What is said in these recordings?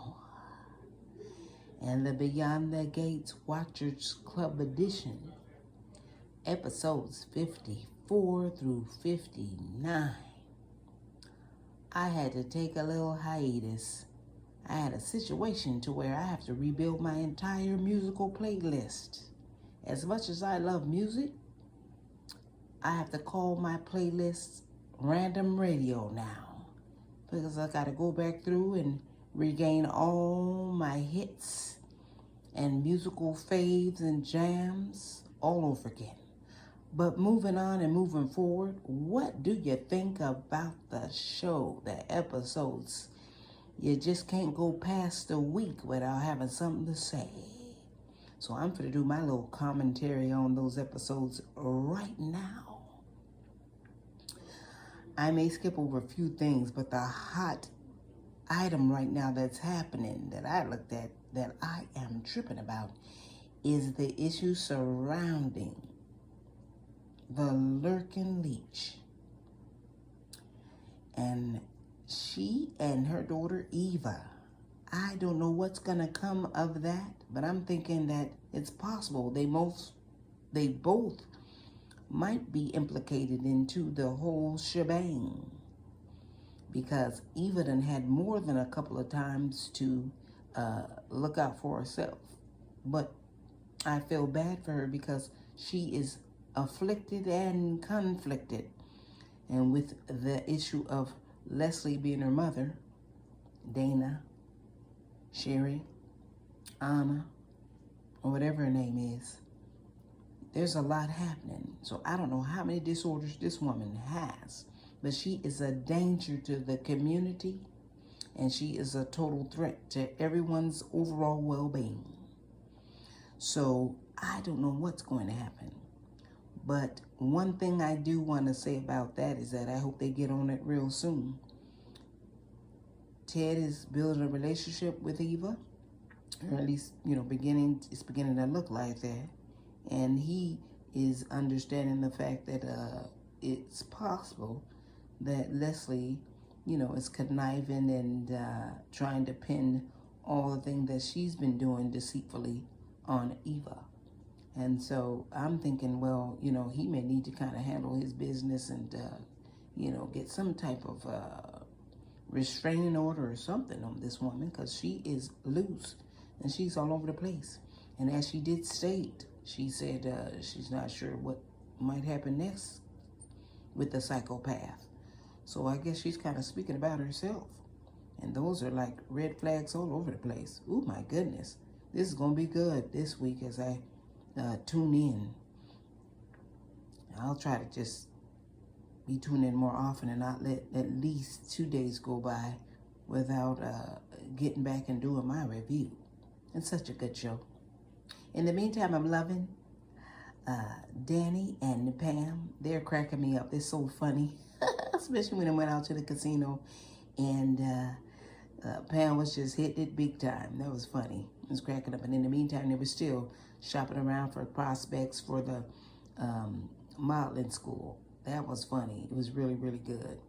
now. And the Beyond the Gates Watchers Club edition, episodes 54 through 59. I had to take a little hiatus. I had a situation to where I have to rebuild my entire musical playlist. As much as I love music, I have to call my playlist random radio now, because I got to go back through and regain all my hits and musical faves and jams all over again. But moving on and moving forward, what do you think about the show, the episodes? You just can't go past a week without having something to say. So I'm going to do my little commentary on those episodes right now. I may skip over a few things, but the hot item right now that's happening that I looked at that I am tripping about is the issue surrounding the Lurking Leech. And she and her daughter Eva, I don't know what's gonna come of that, but I'm thinking that it's possible they both might be implicated into the whole shebang, because Eva done had more than a couple of times to look out for herself. But I feel bad for her because she is afflicted and conflicted. And with the issue of Leslie being her mother, Dana, Sherry, Anna, or whatever her name is, there's a lot happening. So I don't know how many disorders this woman has, but she is a danger to the community, and she is a total threat to everyone's overall well-being. So I don't know what's going to happen. But one thing I do want to say about that is that I hope they get on it real soon. Ted is building a relationship with Eva, or at least, it's beginning to look like that. And he is understanding the fact that it's possible that Leslie, is conniving and trying to pin all the things that she's been doing deceitfully on Eva. And so I'm thinking, well, he may need to kind of handle his business and, get some type of restraining order or something on this woman, because she is loose and she's all over the place. And as she did state, she said she's not sure what might happen next with the psychopath. So I guess she's kind of speaking about herself. And those are like red flags all over the place. Oh my goodness. This is going to be good this week as I tune in. I'll try to just be tuning in more often and not let at least 2 days go by without getting back and doing my review. It's such a good show. In the meantime, I'm loving Danny and Pam. They're cracking me up. They're so funny, especially when I went out to the casino and Pam was just hitting it big time. That was funny. It was cracking up. And in the meantime, they were still shopping around for prospects for the modeling school. That was funny. It was really, really good.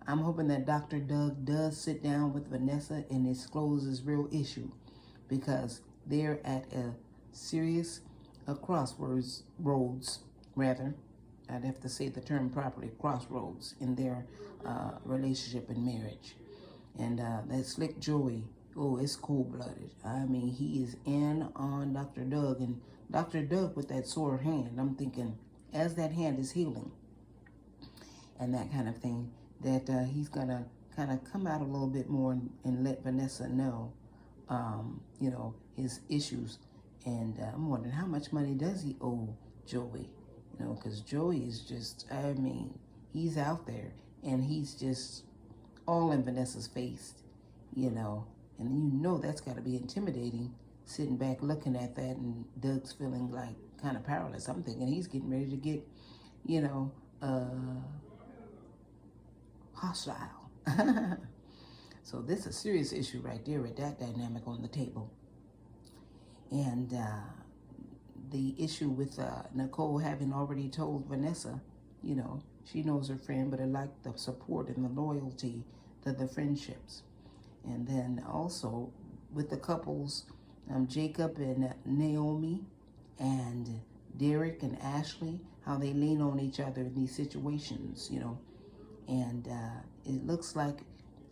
I'm hoping that Dr. Doug does sit down with Vanessa and disclose his real issue, because they're at a serious crossroads, I'd have to say the term properly, crossroads in their relationship and marriage. And that Slick Joey, it's cold-blooded. I mean, he is in on Dr. Doug, and Dr. Doug with that sore hand, I'm thinking, as that hand is healing and that kind of thing, that he's gonna kind of come out a little bit more and let Vanessa know, his issues. And I'm wondering, how much money does he owe Joey? Because Joey is just, he's out there and he's just all in Vanessa's face, and that's got to be intimidating, sitting back looking at that, and Doug's feeling like kind of powerless. I'm thinking he's getting ready to get, hostile. So this is a serious issue right there with that dynamic on the table. And the issue with Nicole having already told Vanessa, she knows her friend, but I like the support and the loyalty to the friendships. And then also with the couples, Jacob and Naomi, and Derek and Ashley, how they lean on each other in these situations, you know. And it looks like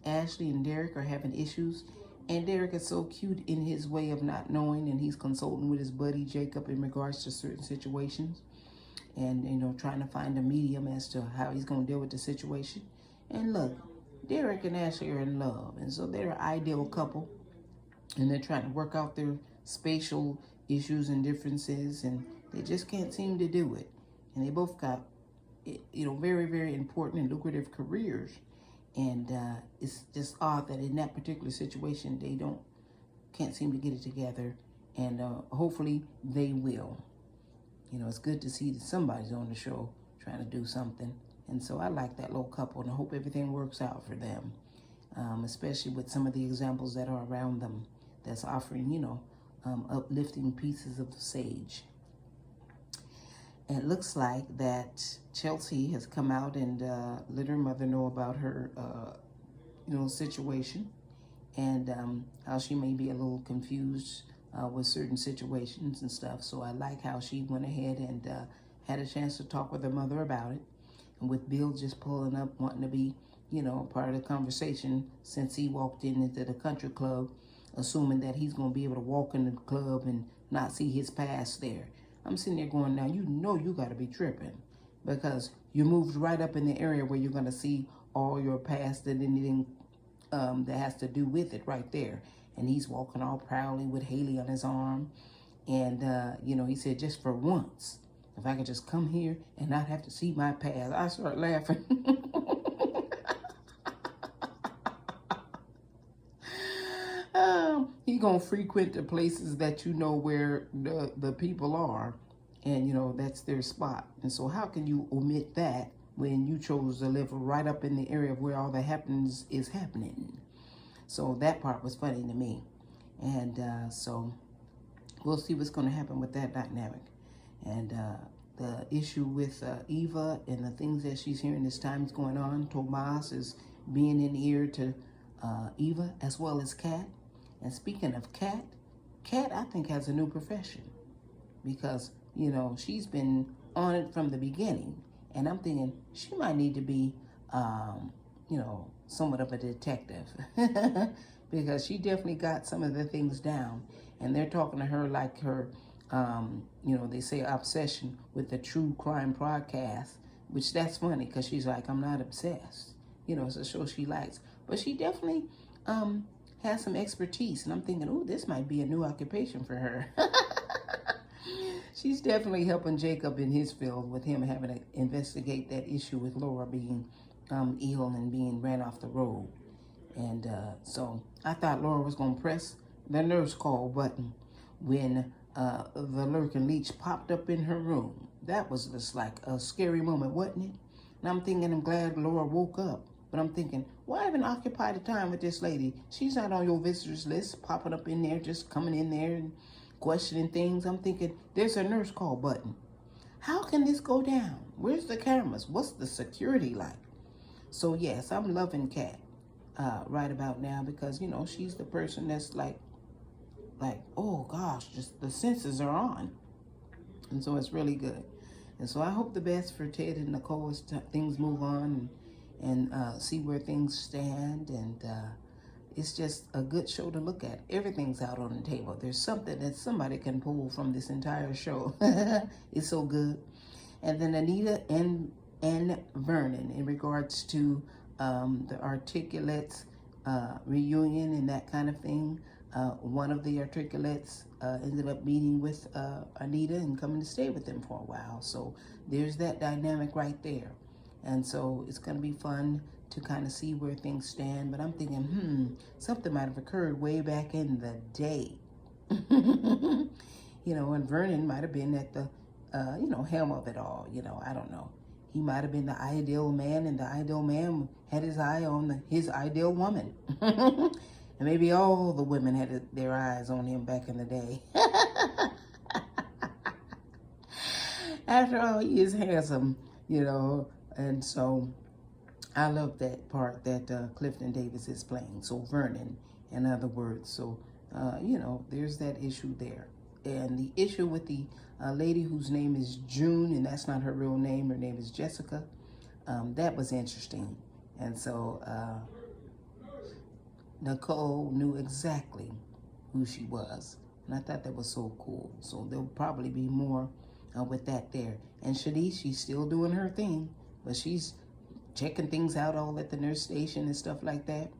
Ashley and Derek are having issues. And Derek is so cute in his way of not knowing, and he's consulting with his buddy Jacob in regards to certain situations. And, you know, trying to find a medium as to how he's going to deal with the situation. And look, Derek and Ashley are in love. And so they're an ideal couple. And they're trying to work out their spatial issues and differences. And they just can't seem to do it. And they both got, you know, very, very important and lucrative careers. And it's just odd that in that particular situation, they can't seem to get it together. And hopefully they will. You know, it's good to see that somebody's on the show trying to do something. And so I like that little couple, and I hope everything works out for them, especially with some of the examples that are around them that's offering, you know, uplifting pieces of the sage. And it looks like that Chelsea has come out and let her mother know about her, you know, situation, and how she may be a little confused with certain situations and stuff. So I like how she went ahead and had a chance to talk with her mother about it. And with Bill just pulling up, wanting to be, you know, part of the conversation since he walked into the country club, assuming that he's going to be able to walk in the club and not see his past there. I'm sitting there going, now, you know you got to be tripping, because you moved right up in the area where you're going to see all your past and anything that has to do with it right there. And he's walking all proudly with Haley on his arm. And, you know, he said, just for once, if I could just come here and not have to see my past. I start laughing. He gonna frequent the places that you know where the people are, and you know that's their spot. And so how can you omit that when you chose to live right up in the area of where all that happens is happening? So that part was funny to me. And so we'll see what's going to happen with that dynamic. And the issue with Eva and the things that she's hearing this time is going on. Tomas is being in ear to Eva as well as Kat. And speaking of Kat, Kat I think has a new profession, because, you know, she's been on it from the beginning. And I'm thinking she might need to be, you know, somewhat of a detective because she definitely got some of the things down. And they're talking to her like her, you know, they say obsession with the true crime podcast, which that's funny because she's like, I'm not obsessed. You know, it's a show she likes. But she definitely has some expertise. And I'm thinking, oh, this might be a new occupation for her. She's definitely helping Jacob in his field with him having to investigate that issue with Laura being ill and being ran off the road. And so I thought Laura was going to press the nurse call button when the lurking leech popped up in her room. That was just like a scary moment, wasn't it? And I'm thinking, I'm glad Laura woke up. But I'm thinking, why even occupy the time with this lady? She's not on your visitors list, popping up in there, just coming in there and questioning things. I'm thinking, there's a nurse call button. How can this go down? Where's the cameras? What's the security like? So yes, I'm loving Kat right about now, because, you know, she's the person that's like, oh gosh, just the senses are on. And so it's really good. And so I hope the best for Ted and Nicole as things move on and see where things stand. And it's just a good show to look at. Everything's out on the table. There's something that somebody can pull from this entire show. It's so good. And then Anita and Vernon in regards to the Articulates reunion and that kind of thing. One of the Articulates ended up meeting with Anita and coming to stay with them for a while. So there's that dynamic right there. And so it's going to be fun to kind of see where things stand. But I'm thinking, something might have occurred way back in the day. You know, and Vernon might have been at the, you know, helm of it all. You know, I don't know. He might have been the ideal man, and the ideal man had his eye on his ideal woman. And maybe all the women had their eyes on him back in the day. After all, he is handsome, you know. And so I love that part that Clifton Davis is playing. So Vernon, in other words. So you know, there's that issue there. And the issue with the lady whose name is June, and that's not her real name, her name is Jessica, that was interesting. And so Nicole knew exactly who she was. And I thought that was so cool. So there'll probably be more with that there. And Shanice, she's still doing her thing, but she's checking things out all at the nurse station and stuff like that.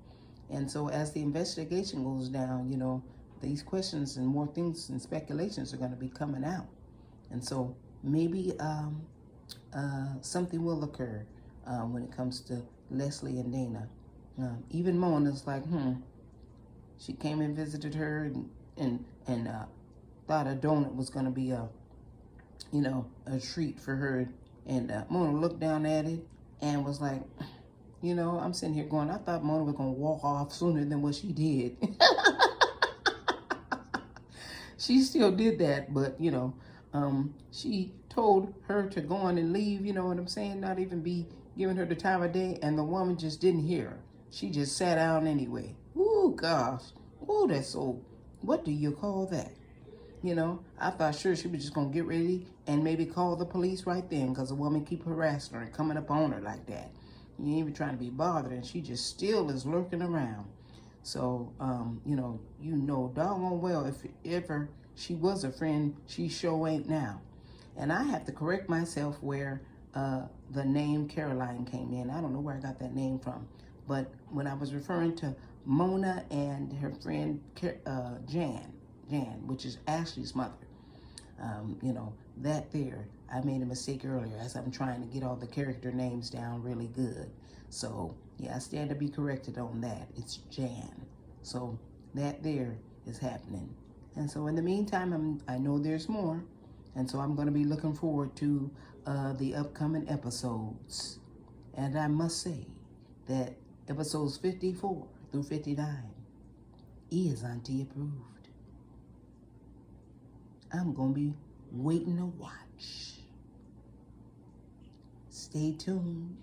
And so as the investigation goes down, you know, these questions and more things and speculations are going to be coming out. And so maybe something will occur when it comes to Leslie and Dana. Even Mona's like, she came and visited her and thought a donut was going to be a, you know, a treat for her. And Mona looked down at it and was like, you know, I'm sitting here going, I thought Mona was going to walk off sooner than what she did. She still did that, but, you know, she told her to go on and leave, you know what I'm saying? Not even be giving her the time of day, and the woman just didn't hear her. She just sat down anyway. Ooh, gosh. Ooh, that's so, what do you call that? You know, I thought sure she was just going to get ready and maybe call the police right then because the woman keep harassing her and coming up on her like that. You ain't even trying to be bothered, and she just still is lurking around. So, you know doggone well if ever she was a friend, she sure ain't now. And I have to correct myself where the name Caroline came in. I don't know where I got that name from. But when I was referring to Mona and her friend Jan, which is Ashley's mother, you know, that there, I made a mistake earlier as I'm trying to get all the character names down really good. So, yeah, I stand to be corrected on that. It's Jan. So, that there is happening. And so, in the meantime, I know there's more. And so, I'm going to be looking forward to the upcoming episodes. And I must say that episodes 54 through 59 is Auntie approved. I'm going to be waiting to watch. Stay tuned.